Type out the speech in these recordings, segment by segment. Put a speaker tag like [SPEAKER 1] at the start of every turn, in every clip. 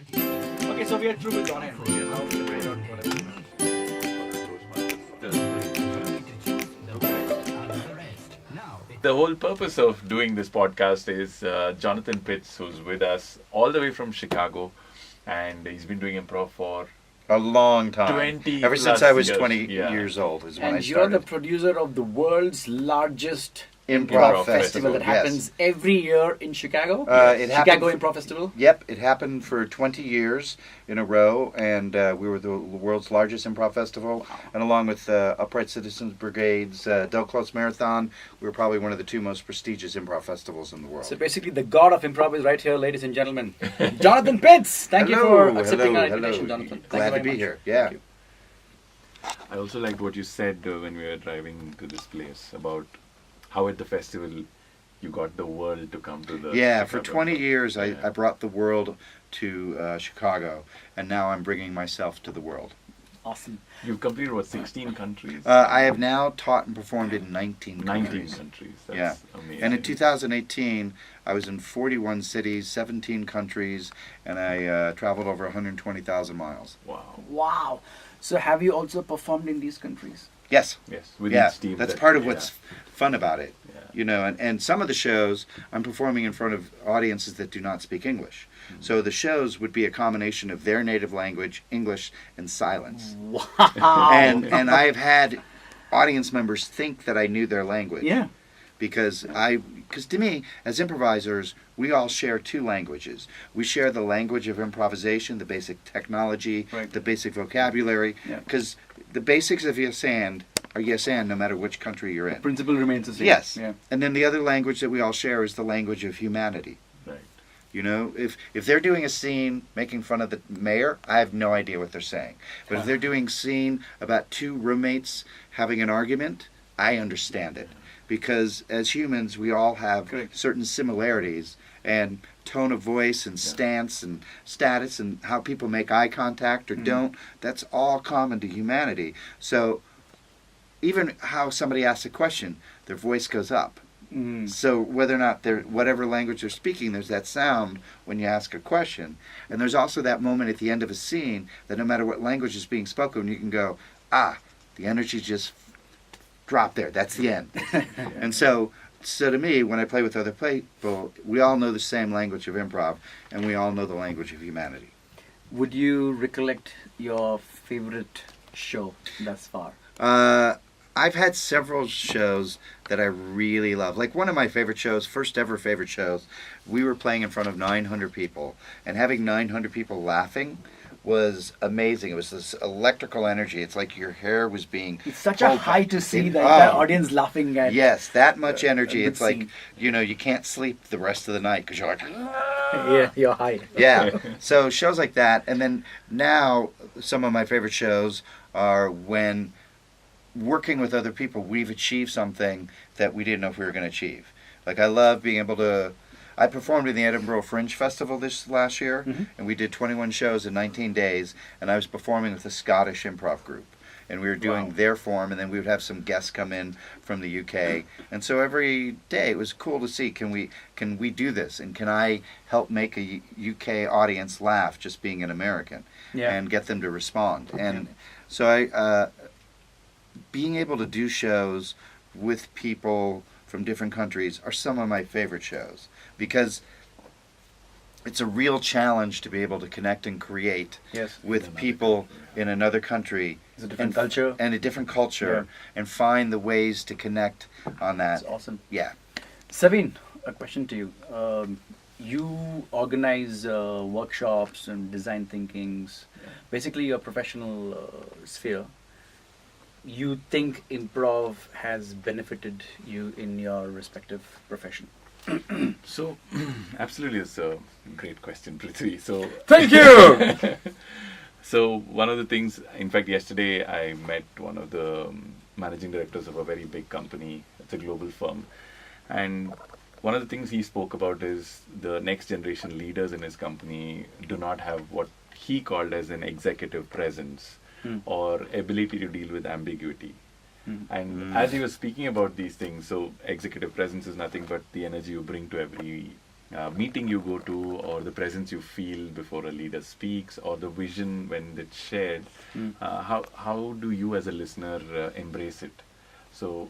[SPEAKER 1] Okay, so we are through with John Henry. Now we will write out whatever.
[SPEAKER 2] The whole purpose of doing this podcast is Jonathan Pitts, who's with us all the way from Chicago, and he's been doing improv for
[SPEAKER 3] A long time.
[SPEAKER 2] 20
[SPEAKER 3] Ever since
[SPEAKER 2] plus
[SPEAKER 3] I was
[SPEAKER 2] years.
[SPEAKER 3] 20
[SPEAKER 2] Yeah.
[SPEAKER 3] years old is when I
[SPEAKER 1] And you're the
[SPEAKER 3] started.
[SPEAKER 1] producer of the world's largest
[SPEAKER 3] Improv
[SPEAKER 1] improv festival that
[SPEAKER 3] Festival, yes.
[SPEAKER 1] happens every year in Chicago.
[SPEAKER 3] It
[SPEAKER 1] Chicago
[SPEAKER 3] happened-
[SPEAKER 1] Improv Festival.
[SPEAKER 3] Yep, it happened for 20 years in a row, and we were the world's largest improv festival. And along with Upright Citizens Brigade's Del Close Marathon, we were probably one of the two most prestigious improv festivals in the world.
[SPEAKER 1] So basically, the god of improv is right here, ladies and gentlemen. Jonathan Pitts. Thank you for accepting our invitation, Jonathan. Thank
[SPEAKER 3] Glad
[SPEAKER 1] you very
[SPEAKER 3] to be
[SPEAKER 1] much.
[SPEAKER 3] here. Yeah.
[SPEAKER 1] Thank you.
[SPEAKER 2] I also liked what you said when we were driving to this place about how at the festival you got the world to come to the
[SPEAKER 3] Yeah, for
[SPEAKER 2] Chicago.
[SPEAKER 3] 20 years I
[SPEAKER 2] Yeah.
[SPEAKER 3] brought the world to Chicago, and now I'm bringing myself to the world.
[SPEAKER 1] Awesome.
[SPEAKER 2] You've completed what, 16 countries?
[SPEAKER 3] I have now taught and performed in 19
[SPEAKER 2] 19
[SPEAKER 3] countries.
[SPEAKER 2] countries. That's
[SPEAKER 3] Yeah.
[SPEAKER 2] amazing.
[SPEAKER 3] And in 2018, I was in 41 cities, 17 countries, and I traveled over 120,000 miles.
[SPEAKER 2] Wow.
[SPEAKER 1] Wow. So have you also performed in these countries?
[SPEAKER 3] Yes.
[SPEAKER 2] Yes. With
[SPEAKER 3] Yeah,
[SPEAKER 2] each team.
[SPEAKER 3] that's
[SPEAKER 2] that-
[SPEAKER 3] part of
[SPEAKER 2] yeah.
[SPEAKER 3] what's fun about it.
[SPEAKER 2] Yeah.
[SPEAKER 3] You know, and some of the shows I'm performing in front of audiences that do not speak English.
[SPEAKER 2] Mm-hmm.
[SPEAKER 3] So the shows would be a combination of their native language, English, and silence.
[SPEAKER 1] Wow.
[SPEAKER 3] And I've had audience members think that I knew their language.
[SPEAKER 1] Yeah.
[SPEAKER 3] Because to me, as improvisers, we all share two languages. We share the language of improvisation, the basic technology,
[SPEAKER 1] Right.
[SPEAKER 3] the basic vocabulary.
[SPEAKER 1] Yeah.
[SPEAKER 3] Because the basics of yes and are yes and no matter which country you're in.
[SPEAKER 1] Principle remains the same.
[SPEAKER 3] Yes.
[SPEAKER 1] Yeah.
[SPEAKER 3] And then the other language that we all share is the language of humanity.
[SPEAKER 2] Right.
[SPEAKER 3] You know, if they're doing a scene making fun of the mayor, I have no idea what they're saying. But if they're doing a scene about two roommates having an argument, I understand it. Because as humans, we all have
[SPEAKER 1] Correct.
[SPEAKER 3] certain similarities and tone of voice and stance and status and how people make eye contact or don't. That's all common to humanity. So even how somebody asks a question, their voice goes up.
[SPEAKER 1] Mm.
[SPEAKER 3] So whether or not they're whatever language they're speaking, there's that sound when you ask a question, and there's also that moment at the end of a scene that no matter what language is being spoken, you can go, the energy just dropped there. That's the end. And so to me, when I play with other people, we all know the same language of improv, and we all know the language of humanity.
[SPEAKER 1] Would you recollect your favorite show thus far?
[SPEAKER 3] I've had several shows that I really love. Like one of my favorite shows, first ever favorite shows, we were playing in front of 900 people, and having 900 people laughing was amazing. It was this electrical energy. It's like your hair was being...
[SPEAKER 1] It's such a
[SPEAKER 3] pulled
[SPEAKER 1] high
[SPEAKER 3] back.
[SPEAKER 1] to see
[SPEAKER 3] It-
[SPEAKER 1] the
[SPEAKER 3] oh,
[SPEAKER 1] entire audience laughing at.
[SPEAKER 3] Yes, that much
[SPEAKER 1] a
[SPEAKER 3] energy.
[SPEAKER 1] good
[SPEAKER 3] It's like,
[SPEAKER 1] scene.
[SPEAKER 3] you can't sleep the rest of the night because you're like...
[SPEAKER 1] Yeah, you're high.
[SPEAKER 3] Yeah. So shows like that. And then now some of my favorite shows are when working with other people, we've achieved something that we didn't know if we were going to achieve. Like I love being able to... I performed in the Edinburgh Fringe Festival this last year, and we did 21 shows in 19 days, and I was performing with a Scottish improv group. And we were doing
[SPEAKER 1] Wow.
[SPEAKER 3] their form, and then we would have some guests come in from the UK. And so every day it was cool to see, can we do this? And can I help make a UK audience laugh just being an American?
[SPEAKER 1] Yeah.
[SPEAKER 3] And get them to respond. And so I, being able to do shows with people from different countries are some of my favorite shows because it's a real challenge to be able to connect and create
[SPEAKER 1] Yes.
[SPEAKER 3] with people in another country
[SPEAKER 1] It's a different culture.
[SPEAKER 3] and a different culture and find the ways to connect on that.
[SPEAKER 1] That's awesome.
[SPEAKER 3] Yeah.
[SPEAKER 1] Savin, a question to you. You organize workshops and design thinkings, basically your professional sphere. You think improv has benefited you in your respective profession?
[SPEAKER 2] So, absolutely, it's a great question, Prithvi. So,
[SPEAKER 1] Thank you!
[SPEAKER 2] so one of the things, in fact, yesterday I met one of the managing directors of a very big company. It's a global firm, and one of the things he spoke about is the next generation leaders in his company do not have what he called as an executive presence or ability to deal with ambiguity. And as he was speaking about these things, so executive presence is nothing but the energy you bring to every meeting you go to, or the presence you feel before a leader speaks, or the vision when it's shared, how do you as a listener embrace it? So,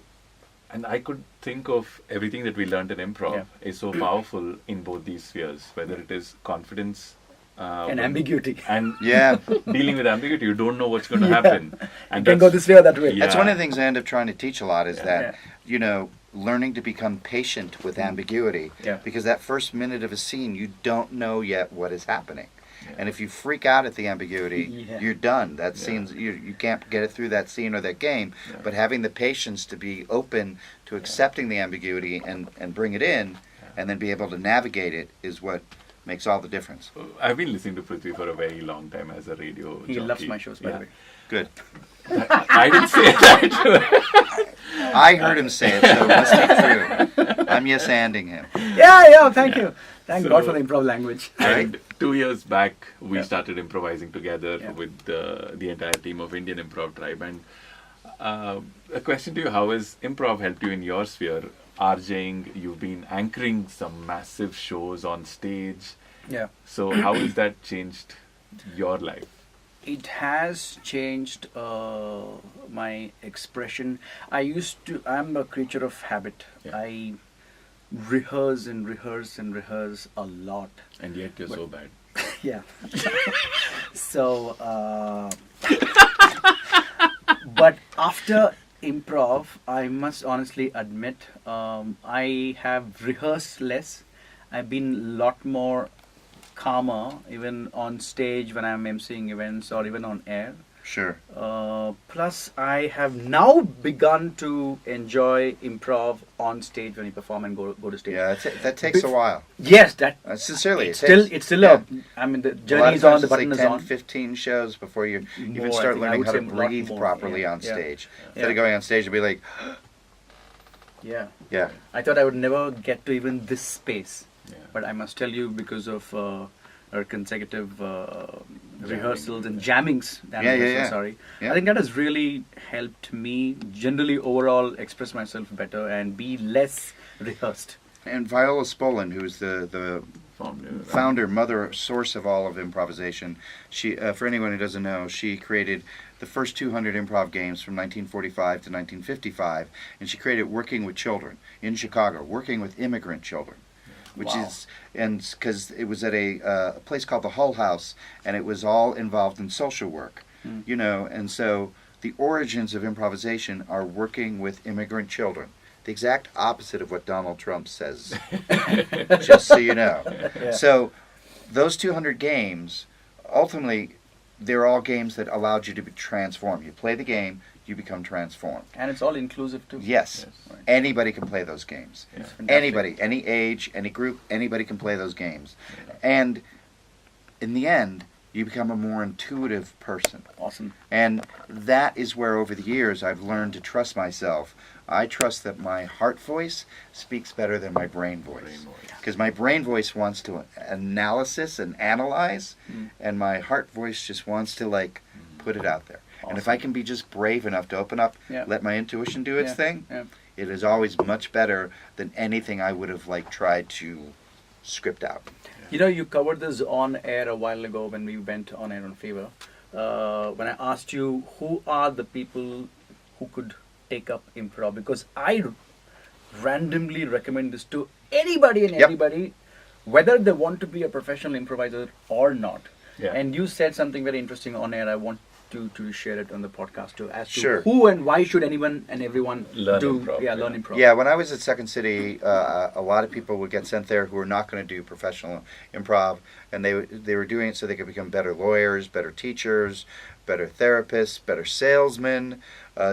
[SPEAKER 2] and I could think of everything that we learned in improv is so powerful in both these spheres, whether it is confidence
[SPEAKER 1] And ambiguity.
[SPEAKER 2] and
[SPEAKER 3] Yeah.
[SPEAKER 2] dealing with ambiguity. You don't know what's going to happen, and
[SPEAKER 1] You can go this way or that way.
[SPEAKER 2] Yeah.
[SPEAKER 3] That's one of the things I end up trying to teach a lot is that,
[SPEAKER 1] Yeah.
[SPEAKER 3] you know, learning to become patient with ambiguity.
[SPEAKER 1] Yeah.
[SPEAKER 3] Because that first minute of a scene, you don't know yet what is happening.
[SPEAKER 2] Yeah.
[SPEAKER 3] And if you freak out at the ambiguity,
[SPEAKER 1] Yeah.
[SPEAKER 3] you're done. That
[SPEAKER 2] Yeah.
[SPEAKER 3] scene's, you can't get it through that scene or that game.
[SPEAKER 2] Yeah.
[SPEAKER 3] But having the patience to be open to accepting the ambiguity and bring it in and then be able to navigate it is what makes all the difference.
[SPEAKER 2] I've been listening to Prithvi for a very long time as a radio
[SPEAKER 1] He
[SPEAKER 2] jockey.
[SPEAKER 1] loves my shows, by the way.
[SPEAKER 3] Good.
[SPEAKER 2] I didn't say that.
[SPEAKER 3] I heard him say it, so it must be true. I'm yes-anding him.
[SPEAKER 1] Yeah, thank you. Thank
[SPEAKER 2] So-
[SPEAKER 1] God for the improv language.
[SPEAKER 2] And 2 years back, we
[SPEAKER 1] Yeah.
[SPEAKER 2] started improvising together
[SPEAKER 1] Yeah.
[SPEAKER 2] with the entire team of Indian Improv Tribe. And a question to you: how has improv helped you in your sphere? RJing, you've been anchoring some massive shows on stage.
[SPEAKER 1] Yeah.
[SPEAKER 2] So how has that changed your life?
[SPEAKER 1] It has changed my expression. I'm a creature of habit.
[SPEAKER 2] Yeah.
[SPEAKER 1] I rehearse and rehearse and rehearse a lot.
[SPEAKER 2] And yet you're so bad.
[SPEAKER 1] Yeah. So, but after improv, I must honestly admit, I have rehearsed less. I've been a lot more calmer, even on stage when I'm emceeing events or even on air.
[SPEAKER 3] Sure.
[SPEAKER 1] Plus, I have now begun to enjoy improv on stage when you perform and go to stage.
[SPEAKER 3] Yeah, that takes a while.
[SPEAKER 1] Yes, that
[SPEAKER 3] Sincerely,
[SPEAKER 1] it's
[SPEAKER 3] it takes-
[SPEAKER 1] it's still
[SPEAKER 3] yeah.
[SPEAKER 1] I mean, the
[SPEAKER 3] A lot
[SPEAKER 1] journey
[SPEAKER 3] of
[SPEAKER 1] is on,
[SPEAKER 3] times
[SPEAKER 1] the
[SPEAKER 3] it's
[SPEAKER 1] button
[SPEAKER 3] like
[SPEAKER 1] is
[SPEAKER 3] 10,
[SPEAKER 1] on.
[SPEAKER 3] 15 shows before you even
[SPEAKER 1] More, I
[SPEAKER 3] start
[SPEAKER 1] think I
[SPEAKER 3] learning
[SPEAKER 1] would
[SPEAKER 3] how to
[SPEAKER 1] say a lot
[SPEAKER 3] breathe
[SPEAKER 1] more,
[SPEAKER 3] properly
[SPEAKER 1] yeah,
[SPEAKER 3] on
[SPEAKER 1] yeah.
[SPEAKER 3] stage.
[SPEAKER 1] Yeah.
[SPEAKER 3] Instead of going on stage and be like,
[SPEAKER 1] Yeah.
[SPEAKER 3] yeah,
[SPEAKER 1] I thought I would never get to even this space.
[SPEAKER 2] Yeah.
[SPEAKER 1] But I must tell you, because of our consecutive rehearsals and
[SPEAKER 2] Jamming.
[SPEAKER 1] jammings,
[SPEAKER 3] Yeah.
[SPEAKER 1] sorry,
[SPEAKER 3] Yeah.
[SPEAKER 1] I think that has really helped me generally overall express myself better and be less rehearsed.
[SPEAKER 3] and Viola Spolin, who's the founder, mother, source of all of improvisation. She, for anyone who doesn't know, she created the first 200 improv games from 1945 to 1955, and she created working with children in Chicago, working with immigrant children, which
[SPEAKER 1] Wow.
[SPEAKER 3] is, and because it was at a place called the Hull House, and it was all involved in social work, you know, and so the origins of improvisation are working with immigrant children. The exact opposite of what Donald Trump says, just so you know.
[SPEAKER 1] Yeah.
[SPEAKER 3] So those 200 games, ultimately, they're all games that allowed you to be transformed. You play the game, you become transformed.
[SPEAKER 1] And it's all inclusive too.
[SPEAKER 3] Yes,
[SPEAKER 1] Right.
[SPEAKER 3] anybody can play those games.
[SPEAKER 2] Yeah.
[SPEAKER 1] It's fantastic.
[SPEAKER 3] Anybody, any age, any group, anybody can play those games. And in the end, you become a more intuitive person.
[SPEAKER 1] Awesome.
[SPEAKER 3] And that is where, over the years, I've learned to trust myself. I trust that my heart voice speaks better than my brain voice. Because my brain voice wants to analysis and analyze, and my heart voice just wants to, like, put it out there. And if I can be just brave enough to open up,
[SPEAKER 1] Yeah.
[SPEAKER 3] let my intuition do its
[SPEAKER 1] Yeah,
[SPEAKER 3] thing,
[SPEAKER 1] yeah.
[SPEAKER 3] it is always much better than anything I would have, like, tried to script out.
[SPEAKER 1] You know, you covered this on air a while ago when we went on air on Fever. When I asked you who are the people who could take up improv, because I randomly recommend this to anybody and
[SPEAKER 3] Yep.
[SPEAKER 1] everybody, whether they want to be a professional improviser or not.
[SPEAKER 2] Yeah.
[SPEAKER 1] And you said something very interesting on air. I want to share it on the podcast too, as to
[SPEAKER 3] Sure.
[SPEAKER 1] who and why should anyone and everyone
[SPEAKER 2] Learn
[SPEAKER 1] do
[SPEAKER 2] improv,
[SPEAKER 1] learn
[SPEAKER 2] yeah.
[SPEAKER 1] improv.
[SPEAKER 3] Yeah, when I was at Second City, a lot of people would get sent there who were not going to do professional improv, and they were doing it so they could become better lawyers, better teachers, better therapists, better salesmen,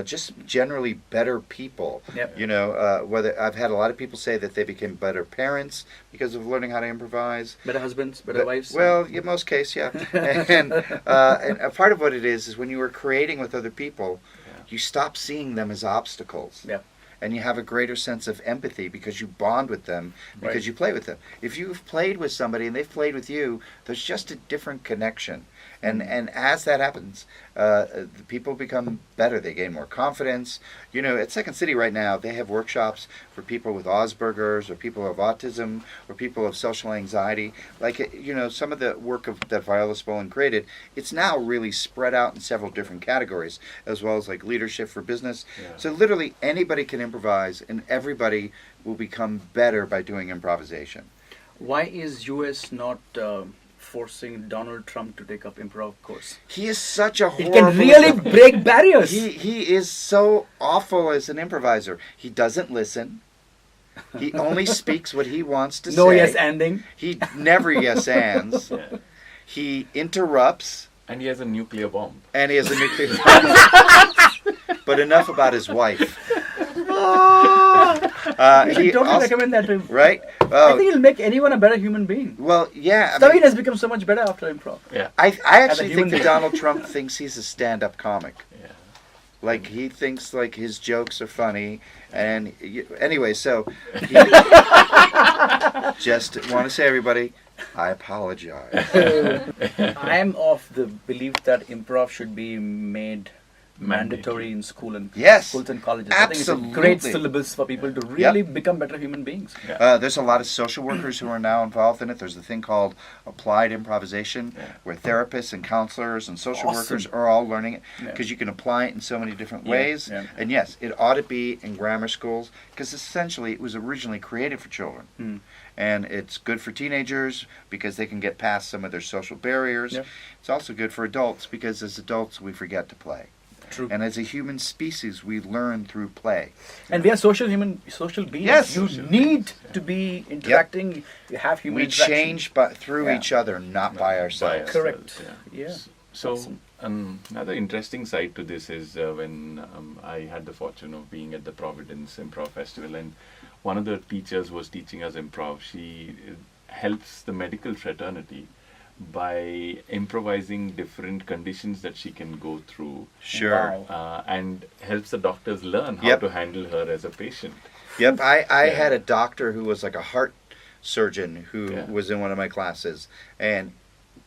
[SPEAKER 3] just generally better people.
[SPEAKER 1] Yep.
[SPEAKER 3] You know, whether I've had a lot of people say that they became better parents because of learning how to improvise.
[SPEAKER 1] Better husbands, better wives.
[SPEAKER 3] Well, in most cases, yeah. and a part of what it is when you are creating with other people, you stop seeing them as obstacles.
[SPEAKER 1] Yeah.
[SPEAKER 3] and you have a greater sense of empathy because you bond with them because
[SPEAKER 1] Right.
[SPEAKER 3] you play with them. If you've played with somebody and they've played with you, there's just a different connection. And as that happens, the people become better. They gain more confidence. You know, at Second City right now, they have workshops for people with Asperger's or people who have autism or people of social anxiety. Like, you know, some of the work that Viola Spolin created, it's now really spread out in several different categories, as well as like leadership for business.
[SPEAKER 2] Yeah.
[SPEAKER 3] So literally anybody can improvise, and everybody will become better by doing improvisation.
[SPEAKER 1] Why is US not forcing Donald Trump to take up improv course?
[SPEAKER 3] He is such a
[SPEAKER 1] It
[SPEAKER 3] horrible...
[SPEAKER 1] can really break barriers.
[SPEAKER 3] He is so awful as an improviser. He doesn't listen. He only speaks what he wants to
[SPEAKER 1] No
[SPEAKER 3] say.
[SPEAKER 1] yes ending.
[SPEAKER 3] He never yes ands.
[SPEAKER 2] Yeah.
[SPEAKER 3] He interrupts,
[SPEAKER 2] And he has a nuclear bomb.
[SPEAKER 3] and he has a nuclear. But enough about his wife.
[SPEAKER 1] You should
[SPEAKER 3] He
[SPEAKER 1] totally
[SPEAKER 3] also-
[SPEAKER 1] recommend that to him.
[SPEAKER 3] right?
[SPEAKER 1] I think it'll make anyone a better human being.
[SPEAKER 3] Well, yeah. I
[SPEAKER 1] Staveen
[SPEAKER 3] mean,
[SPEAKER 1] has become so much better after improv.
[SPEAKER 2] Yeah.
[SPEAKER 3] I actually
[SPEAKER 1] human
[SPEAKER 3] think that
[SPEAKER 1] being.
[SPEAKER 3] Donald Trump thinks he's a stand-up comic.
[SPEAKER 2] Yeah.
[SPEAKER 3] Like he thinks like his jokes are funny, and anyway, so he, just want to say, everybody, I apologize.
[SPEAKER 1] I am of the belief that improv should be made mandatory in school and
[SPEAKER 3] Yes,
[SPEAKER 1] schools and colleges. I think it's a great
[SPEAKER 3] absolutely.
[SPEAKER 1] syllabus for people to really become better human beings.
[SPEAKER 3] There's a lot of social workers who are now involved in it. There's a thing called applied improvisation, where therapists and counselors and social
[SPEAKER 1] Awesome.
[SPEAKER 3] workers are all learning it
[SPEAKER 1] Yeah.
[SPEAKER 3] because you can apply it in so many different
[SPEAKER 1] Yeah,
[SPEAKER 3] ways.
[SPEAKER 1] yeah.
[SPEAKER 3] And yes, it ought to be in grammar schools because essentially it was originally created for children.
[SPEAKER 1] Hmm.
[SPEAKER 3] And it's good for teenagers because they can get past some of their social barriers.
[SPEAKER 1] Yeah.
[SPEAKER 3] It's also good for adults because as adults we forget to play.
[SPEAKER 1] True.
[SPEAKER 3] And as a human species we learn through play.
[SPEAKER 1] And we are social beings.
[SPEAKER 3] Yes.
[SPEAKER 1] You need to be interacting. You have human
[SPEAKER 3] We
[SPEAKER 1] interaction.
[SPEAKER 3] change through
[SPEAKER 1] Yeah.
[SPEAKER 3] each other, not by ourselves.
[SPEAKER 1] Correct.
[SPEAKER 2] Yeah.
[SPEAKER 1] Yeah.
[SPEAKER 2] So
[SPEAKER 1] Awesome.
[SPEAKER 2] another interesting side to this is when I had the fortune of being at the Providence Improv Festival, and one of the teachers was teaching us improv. She helps the medical fraternity by improvising different conditions that she can go through,
[SPEAKER 3] Sure.
[SPEAKER 1] Wow.
[SPEAKER 2] and helps the doctors learn how
[SPEAKER 3] Yep.
[SPEAKER 2] to handle her as a patient.
[SPEAKER 3] Yep. I
[SPEAKER 2] Yeah.
[SPEAKER 3] had a doctor who was like a heart surgeon who
[SPEAKER 2] Yeah.
[SPEAKER 3] was in one of my classes. And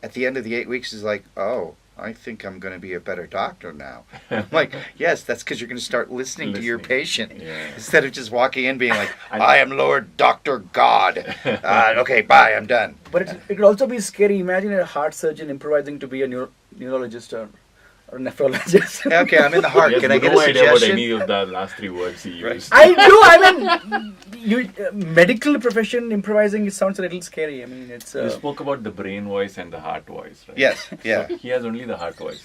[SPEAKER 3] at the end of the 8 weeks, he's like, oh, I think I'm going to be a better doctor now. I'm like, yes, that's because you're going to start listening to your
[SPEAKER 2] Listening.
[SPEAKER 3] patient
[SPEAKER 2] Yeah.
[SPEAKER 3] instead of just walking in being like,
[SPEAKER 2] I-
[SPEAKER 3] I am Lord Dr. God. Okay, bye, I'm done.
[SPEAKER 1] But it could also be scary. Imagine a heart surgeon improvising to be a neurologist or a nephrologist.
[SPEAKER 3] Okay, I'm in the heart.
[SPEAKER 2] Yes,
[SPEAKER 3] Can I get
[SPEAKER 2] no
[SPEAKER 3] a
[SPEAKER 2] idea about
[SPEAKER 3] suggestion?
[SPEAKER 2] any of the last three words he
[SPEAKER 3] Right.
[SPEAKER 2] used.
[SPEAKER 1] I do. I mean, medical profession improvising, it sounds a little scary. I mean, it's.
[SPEAKER 2] You spoke about the brain voice and the heart voice, right?
[SPEAKER 3] Yes, yeah.
[SPEAKER 2] So he has only the heart voice.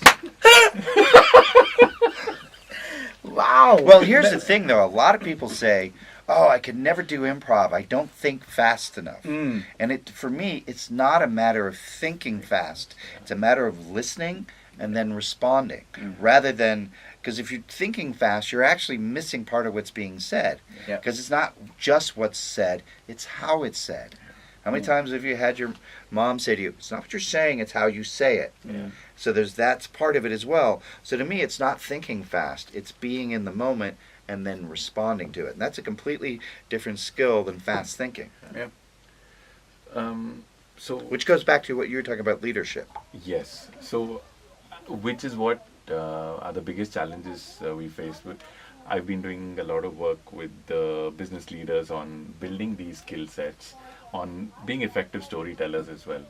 [SPEAKER 1] Wow.
[SPEAKER 3] Well, here's the thing, though. A lot of people say, "Oh, I could never do improv. I don't think fast enough."
[SPEAKER 1] Mm.
[SPEAKER 3] And for me, it's not a matter of thinking fast. It's a matter of listening and then responding, rather than because if you're thinking fast, you're actually missing part of what's being said.
[SPEAKER 1] Yeah.
[SPEAKER 3] Because it's not just what's said; it's how it's said. How many times have you had your mom say to you, "It's not what you're saying; it's how you say it."
[SPEAKER 1] Yeah.
[SPEAKER 3] So that's part of it as well. So to me, it's not thinking fast; it's being in the moment and then responding to it. And that's a completely different skill than fast thinking.
[SPEAKER 1] Yeah.
[SPEAKER 2] So
[SPEAKER 3] Which goes back to what you were talking about, leadership.
[SPEAKER 2] yes, so which is what are the biggest challenges we face with. I've been doing a lot of work with the business leaders on building these skill sets, on being effective storytellers as well.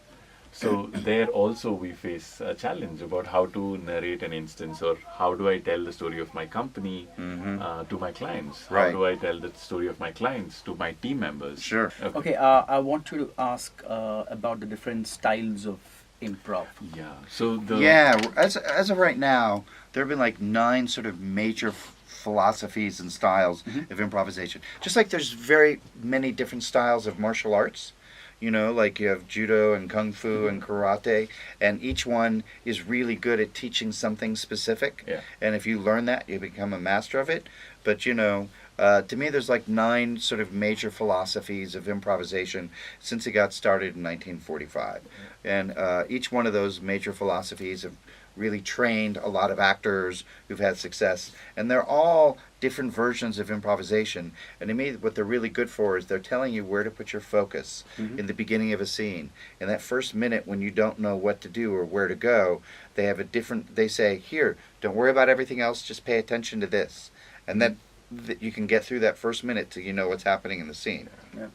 [SPEAKER 2] So there also we face a challenge about how to narrate an instance, or how do I tell the story of my company to my clients? How
[SPEAKER 3] Right.
[SPEAKER 2] do I tell the story of my clients to my team members?
[SPEAKER 3] Sure.
[SPEAKER 1] Okay, I want you to ask about the different styles of improv.
[SPEAKER 2] Yeah. So the
[SPEAKER 3] Yeah, as of right now, there have been like 9 sort of major philosophies and styles of improvisation. Just like there's very many different styles of martial arts. You know, like you have judo and kung fu and karate, and each one is really good at teaching something specific.
[SPEAKER 2] Yeah.
[SPEAKER 3] And if you learn that, you become a master of it. But you know, To me, there's like 9 sort of major philosophies of improvisation since it got started in 1945. And each one of those major philosophies have really trained a lot of actors who've had success. And they're all different versions of improvisation. And to me, what they're really good for is they're telling you where to put your focus in the beginning of a scene. In that first minute when you don't know what to do or where to go, they have a different, they say, here, don't worry about everything else, just pay attention to this. And then you can get through that first minute till you know what's happening in the scene.
[SPEAKER 1] Yeah.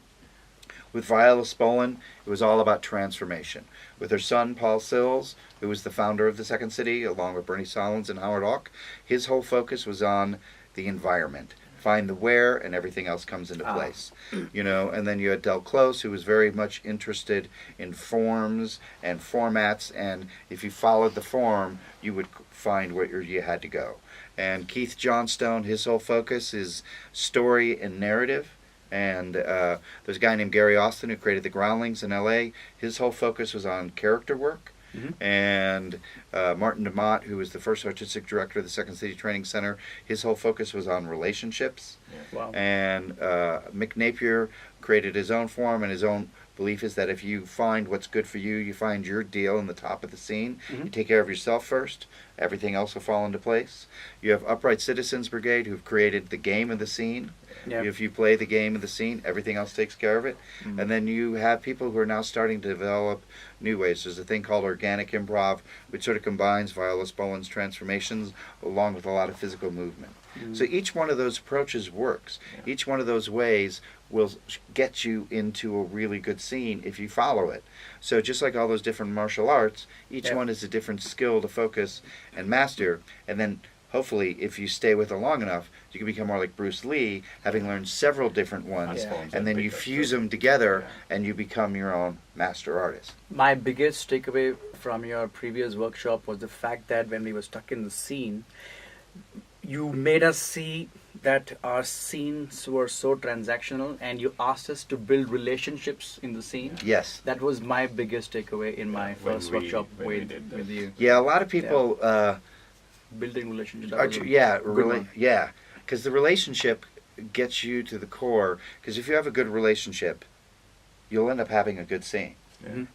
[SPEAKER 3] With Viola Spolin, it was all about transformation. With her son, Paul Sills, who was the founder of the Second City, along with Bernie Sahlins and Howard Hawk, his whole focus was on the environment. Find the where, and everything else comes into place. You know, and then you had Del Close, who was very much interested in forms and formats, and if you followed the form, you would find where you had to go. And Keith Johnstone, his whole focus is story and narrative. And there's a guy named Gary Austin who created the Groundlings in L.A. His whole focus was on character work. And Martin DeMott, who was the first artistic director of the Second City Training Center, his whole focus was on relationships.
[SPEAKER 1] Wow.
[SPEAKER 3] And Mick Napier created his own form, and his own belief is that if you find what's good for you, you find your deal in the top of the scene, you take care of yourself first, everything else will fall into place. You have Upright Citizens Brigade, who've created the game of the scene.
[SPEAKER 1] Yeah.
[SPEAKER 3] If you play the game of the scene, everything else takes care of it. And then you have people who are now starting to develop new ways. There's a thing called organic improv, which sort of combines Viola Spolin's transformations along with a lot of physical movement. So each one of those approaches works. Each one of those ways will get you into a really good scene if you follow it. So just like all those different martial arts, each one is a different skill to focus and master. And then hopefully, if you stay with it long enough, you can become more like Bruce Lee, having learned several different ones, and then you fuse them together, and you become your own master artist.
[SPEAKER 1] My biggest takeaway from your previous workshop was the fact that when we were stuck in the scene, you made us see that our scenes were so transactional, and you asked us to build relationships in the scene.
[SPEAKER 3] Yes.
[SPEAKER 1] That was my biggest takeaway in my first workshop
[SPEAKER 2] when we
[SPEAKER 1] with,
[SPEAKER 2] did
[SPEAKER 1] with you.
[SPEAKER 3] Yeah, a lot of people...
[SPEAKER 1] Building relationships.
[SPEAKER 3] Because the relationship gets you to the core. Because if you have a good relationship, you'll end up having a good scene.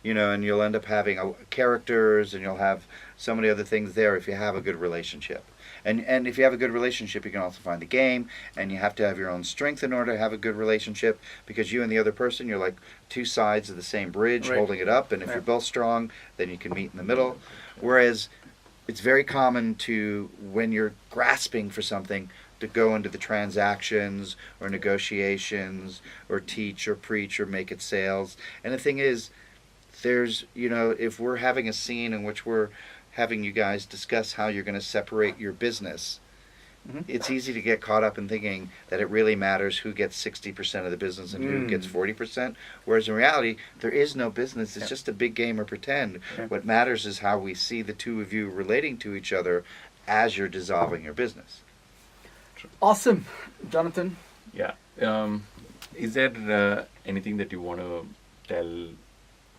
[SPEAKER 3] You know, and you'll end up having characters, and you'll have so many other things there if you have a good relationship. And if you have a good relationship, you can also find the game, and you have to have your own strength in order to have a good relationship, because you and the other person, you're like two sides of the same bridge holding it up, and if you're both strong, then you can meet in the middle. Whereas it's very common to, when you're grasping for something, to go into the transactions or negotiations or teach or preach or make it sales. And the thing is, there's, you know, if we're having a scene in which we're having you guys discuss how you're going to separate your business, it's easy to get caught up in thinking that it really matters who gets 60% of the business and who gets 40%, whereas in reality, there is no business. It's just a big game of pretend. What matters is how we see the two of you relating to each other as you're dissolving your business.
[SPEAKER 1] Awesome. Jonathan?
[SPEAKER 2] Yeah. Is there anything that you want to tell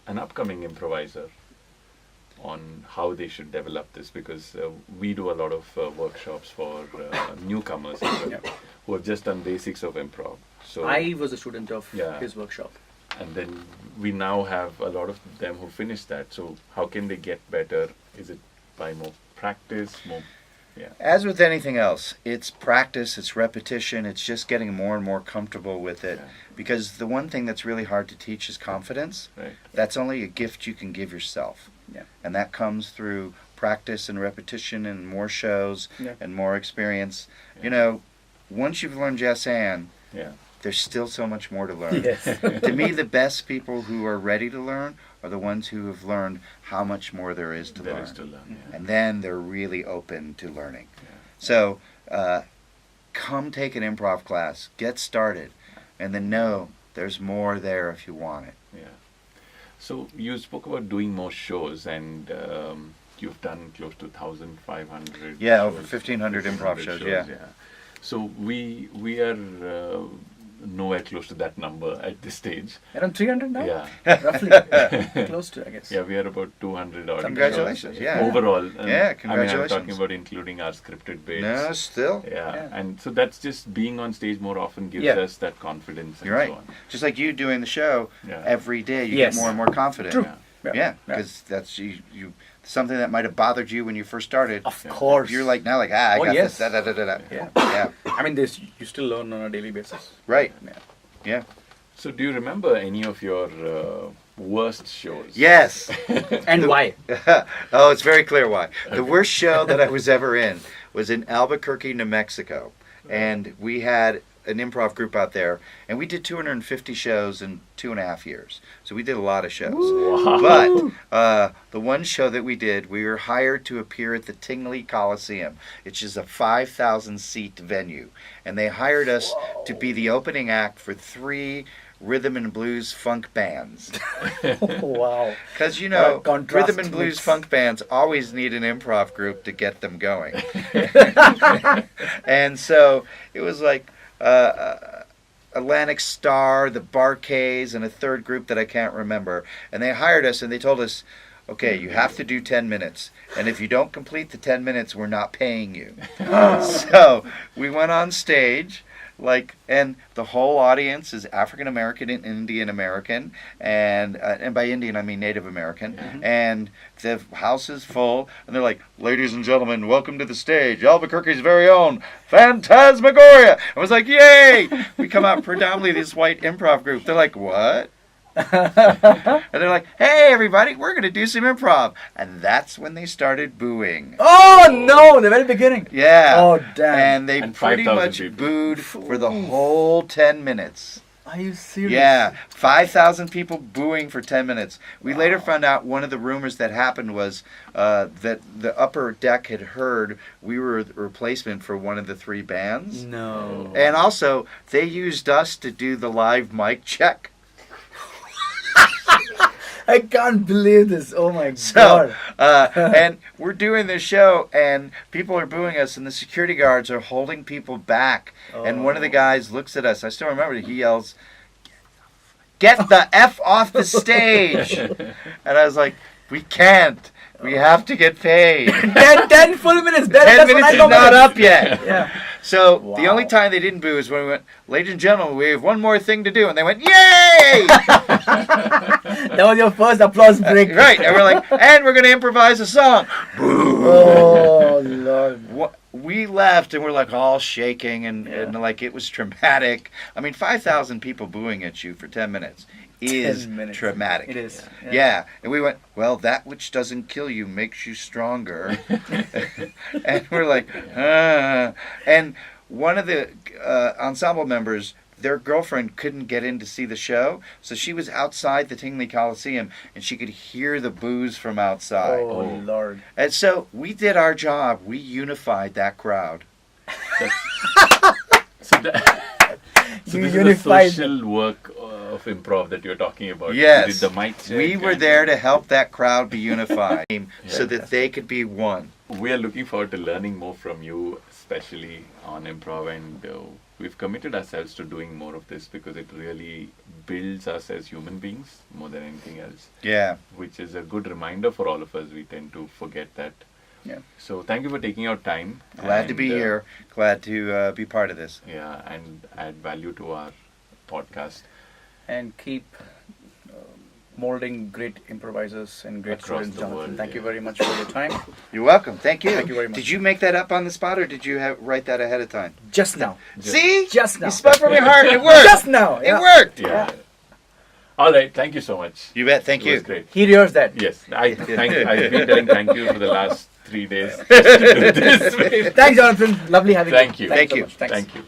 [SPEAKER 2] an upcoming improviser on how they should develop this? Because we do a lot of workshops for newcomers who have just done basics of improv. So
[SPEAKER 1] I was a student of his workshop.
[SPEAKER 2] And then we now have a lot of them who finished that. So how can they get better? Is it by more practice, more... Yeah.
[SPEAKER 3] As with anything else, it's practice, it's repetition, it's just getting more and more comfortable with it. Because the one thing that's really hard to teach is confidence. That's only a gift you can give yourself. And that comes through practice and repetition and more shows and more experience. You know, once you've learned Jazz Hand, there's still so much more to learn. To me, the best people who are ready to learn are the ones who have learned how much more there is to learn. And then they're really open to learning. So come take an improv class, get started, and then know there's more there if you want it.
[SPEAKER 2] So you spoke about doing more shows, and you've done close to 1,500
[SPEAKER 3] over 1,500 improv shows,
[SPEAKER 2] So we are nowhere close to that number at this stage.
[SPEAKER 1] Around 300 now?
[SPEAKER 2] Yeah.
[SPEAKER 1] Roughly. Close to, I guess.
[SPEAKER 2] Yeah, we are about 200 odd.
[SPEAKER 3] Congratulations,
[SPEAKER 2] shows
[SPEAKER 3] yeah.
[SPEAKER 2] Overall.
[SPEAKER 3] Yeah,
[SPEAKER 2] I mean, I'm
[SPEAKER 3] congratulations.
[SPEAKER 2] talking about including our scripted bits.
[SPEAKER 3] No, still.
[SPEAKER 2] Yeah.
[SPEAKER 1] Yeah.
[SPEAKER 2] And so that's just being on stage more often gives
[SPEAKER 1] Yeah.
[SPEAKER 2] us that confidence and
[SPEAKER 3] You're right.
[SPEAKER 2] so on.
[SPEAKER 3] Just like you doing the show
[SPEAKER 2] Yeah.
[SPEAKER 3] every day, you
[SPEAKER 1] Yes.
[SPEAKER 3] get more and more confident.
[SPEAKER 1] True.
[SPEAKER 2] Yeah.
[SPEAKER 3] Yeah, because that's you something that might have bothered you when you first started.
[SPEAKER 1] Of
[SPEAKER 2] Yeah.
[SPEAKER 1] course.
[SPEAKER 3] You're like now, like I
[SPEAKER 1] Oh,
[SPEAKER 3] got
[SPEAKER 1] yes.
[SPEAKER 3] this. Da, da, da, da, da.
[SPEAKER 1] Yeah.
[SPEAKER 3] Yeah.
[SPEAKER 1] I mean, this you still learn on a daily basis.
[SPEAKER 3] Right.
[SPEAKER 1] Yeah.
[SPEAKER 3] Yeah.
[SPEAKER 2] So do you remember any of your worst shows?
[SPEAKER 3] Yes.
[SPEAKER 1] And why?
[SPEAKER 3] Oh, it's very clear why. The worst show that I was ever in was in Albuquerque, New Mexico, and we had an improv group out there, and we did 250 shows in 2.5 years. So we did a lot of shows.
[SPEAKER 2] Wow.
[SPEAKER 3] But the one show that we did, we were hired to appear at the Tingley Coliseum, which is a 5,000 seat venue, and they hired us to be the opening act for 3 rhythm and blues funk bands.
[SPEAKER 1] Wow.
[SPEAKER 3] Because, you know,
[SPEAKER 1] contrast
[SPEAKER 3] rhythm and blues
[SPEAKER 1] mix.
[SPEAKER 3] funk bands always need an improv group to get them going. And so it was like Atlantic Star, the Barkays, and a third group that I can't remember. And they hired us and they told us, okay, you have to do 10 minutes. And if you don't complete the 10 minutes, we're not paying you. So we went on stage. And the whole audience is African American and Indian American, and by Indian I mean Native American, and the house is full, and they're like, "Ladies and gentlemen, welcome to the stage, Albuquerque's very own Phantasmagoria." I was like, "Yay!" We come out predominantly this white improv group. They're like, "What?" And they're like, "Hey, everybody, we're going to do some improv," and that's when they started booing.
[SPEAKER 1] Oh no! The very beginning.
[SPEAKER 3] Yeah.
[SPEAKER 1] Oh damn!
[SPEAKER 3] And they
[SPEAKER 2] And
[SPEAKER 3] pretty
[SPEAKER 2] 5,000
[SPEAKER 3] much
[SPEAKER 2] people.
[SPEAKER 3] booed for the whole 10 minutes.
[SPEAKER 1] Are you serious?
[SPEAKER 3] Yeah, 5,000 people booing for 10 minutes. We later found out one of the rumors that happened was that the upper deck had heard we were the replacement for one of the 3 bands.
[SPEAKER 1] No.
[SPEAKER 3] And also, they used us to do the live mic check.
[SPEAKER 1] I can't believe this. Oh my
[SPEAKER 3] So,
[SPEAKER 1] god.
[SPEAKER 3] and we're doing this show, and people are booing us, and the security guards are holding people back. And one of the guys looks at us. I still remember. He yells, "Get the F off the stage!" And I was like, "We can't. We have to get paid.
[SPEAKER 1] 10 full minutes.
[SPEAKER 3] 10 minutes is not up yet."
[SPEAKER 1] Yeah.
[SPEAKER 3] So the
[SPEAKER 1] Wow.
[SPEAKER 3] only time they didn't boo is when we went, "Ladies and gentlemen, we have one more thing to do," and they went, "Yay!"
[SPEAKER 1] That was your first applause break.
[SPEAKER 3] Right, and we're like, "And we're gonna improvise a song." Boo!
[SPEAKER 1] Oh lord.
[SPEAKER 3] We left and we're like all shaking and like it was traumatic. I mean, 5,000 people booing at you for 10 minutes is
[SPEAKER 1] 10 minutes.
[SPEAKER 3] traumatic.
[SPEAKER 1] It is.
[SPEAKER 3] Yeah, and we went, "Well, that which doesn't kill you makes you stronger." And we're like, And one of the ensemble members, their girlfriend couldn't get in to see the show, so she was outside the Tingley Coliseum, and she could hear the boos from outside.
[SPEAKER 1] Oh lord.
[SPEAKER 3] And so we did our job. We unified that crowd.
[SPEAKER 2] So this is the
[SPEAKER 1] unified
[SPEAKER 2] social work of improv that you're talking about.
[SPEAKER 3] Yes.
[SPEAKER 2] You did the mic check
[SPEAKER 3] We were
[SPEAKER 2] and-
[SPEAKER 3] there to help that crowd be unified so
[SPEAKER 2] Yeah.
[SPEAKER 3] that they could be one.
[SPEAKER 2] We are looking forward to learning more from you, especially on improv, and we've committed ourselves to doing more of this because it really builds us as human beings more than anything else,
[SPEAKER 3] Yeah.
[SPEAKER 2] which is a good reminder for all of us. We tend to forget that.
[SPEAKER 1] Yeah.
[SPEAKER 2] So thank you for taking out time.
[SPEAKER 3] Glad to be
[SPEAKER 2] and,
[SPEAKER 3] here. Glad to be part of this.
[SPEAKER 2] Yeah, and add value to our podcast.
[SPEAKER 1] and keep molding great improvisers and great
[SPEAKER 2] Across
[SPEAKER 1] students,
[SPEAKER 2] the
[SPEAKER 1] Jonathan.
[SPEAKER 2] world,
[SPEAKER 1] Thank you
[SPEAKER 2] yeah.
[SPEAKER 1] very much for your time.
[SPEAKER 3] You're welcome. Thank you.
[SPEAKER 1] Thank you very much.
[SPEAKER 3] Did you make that up on the spot or did you write that ahead of time?
[SPEAKER 1] Just now.
[SPEAKER 3] See?
[SPEAKER 1] Just now.
[SPEAKER 3] You spoke from your heart. It worked.
[SPEAKER 1] Just now.
[SPEAKER 3] It worked.
[SPEAKER 2] Yeah. All right. Thank you so much.
[SPEAKER 3] You bet. Thank
[SPEAKER 2] It
[SPEAKER 3] you.
[SPEAKER 2] was great.
[SPEAKER 1] He hears that.
[SPEAKER 2] Yes, I've been telling thank you for the last 3 days. Just to do this.
[SPEAKER 1] Thanks, Jonathan. Lovely having
[SPEAKER 2] Thank
[SPEAKER 1] you.
[SPEAKER 2] you.
[SPEAKER 1] Thanks
[SPEAKER 3] Thank
[SPEAKER 1] so
[SPEAKER 3] you.
[SPEAKER 1] much. Thanks.
[SPEAKER 2] Thank you.